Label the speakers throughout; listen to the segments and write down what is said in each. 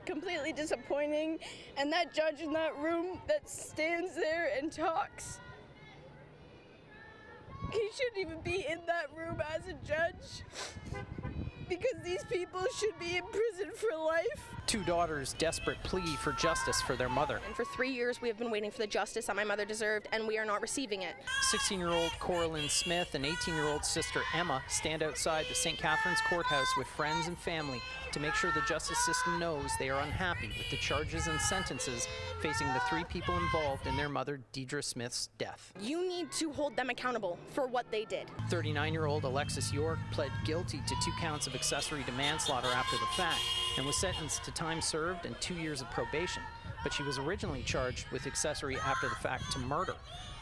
Speaker 1: completely disappointing. And that judge in that room that stands there and talks, he shouldn't even be in that room as a judge, because these people should be in prison for life.
Speaker 2: Two daughters' desperate plea for justice for their mother.
Speaker 3: And for 3 years we have been waiting for the justice that my mother deserved, and we are not receiving it.
Speaker 2: 16-year-old Courthouse Smith and 18-year-old sister Emma stand outside the St Catharines courthouse with friends and family to make sure the justice system knows they are unhappy with the charges and sentences facing the three people involved in their mother Deidra Smith's death.
Speaker 3: You need to hold them accountable for what they did.
Speaker 2: 39-year-old Alexis York pled guilty to 2 counts of accessory to manslaughter after the fact and was sentenced to time served and 2 years of probation, but she was originally charged with accessory after the fact to murder.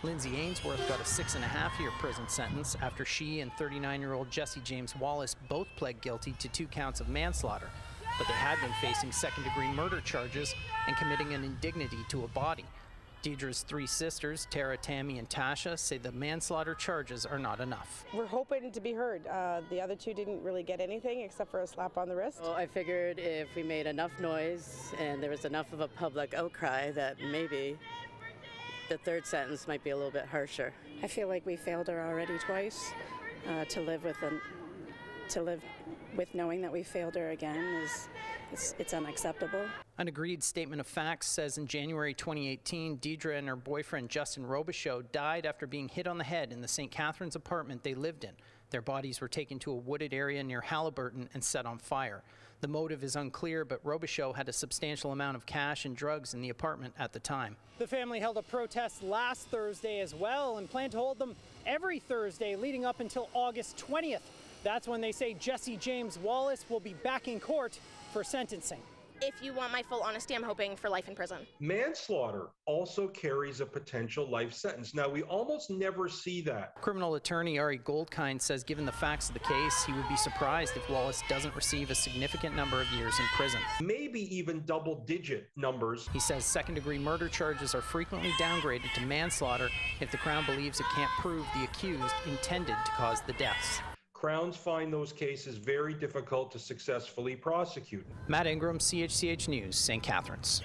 Speaker 2: Lindsay Ainsworth got a 6.5-year prison sentence after she and 39-year-old Jesse James Wallace both pled guilty to 2 counts of manslaughter, but they had been facing second-degree murder charges and committing an indignity to a body. Deidra's 3 sisters, Tara, Tammy, and Tasha, say the manslaughter charges are not enough.
Speaker 4: We're hoping to be heard. The other 2 didn't really get anything except for a slap on the wrist.
Speaker 5: Well, I figured if we made enough noise and there was enough of a public outcry that maybe the 3rd sentence might be a little bit harsher.
Speaker 6: I feel like we failed her already twice. To live with knowing that we failed her again it's unacceptable.
Speaker 2: An agreed statement of facts says in January 2018, Deidra and her boyfriend Justin Robichaud died after being hit on the head in the St Catharines apartment they lived in. Their bodies were taken to a wooded area near Halliburton and set on fire. The motive is unclear, but Robichaud had a substantial amount of cash and drugs in the apartment at the time.
Speaker 7: The family held a protest last Thursday as well and plan to hold them every Thursday leading up until August 20th. That's when they say Jesse James Wallace will be back in court for sentencing.
Speaker 3: If you want my full honesty, I'm hoping for life in prison.
Speaker 8: Manslaughter also carries a potential life sentence. Now, we almost never see that.
Speaker 2: Criminal attorney Ari Goldkind says given the facts of the case, he would be surprised if Wallace doesn't receive a significant number of years in prison.
Speaker 8: Maybe even double-digit numbers.
Speaker 2: He says second-degree murder charges are frequently downgraded to manslaughter if the Crown believes it can't prove the accused intended to cause the deaths.
Speaker 8: Crowns find those cases very difficult to successfully prosecute.
Speaker 2: Matt Ingram, CHCH News, St Catharines.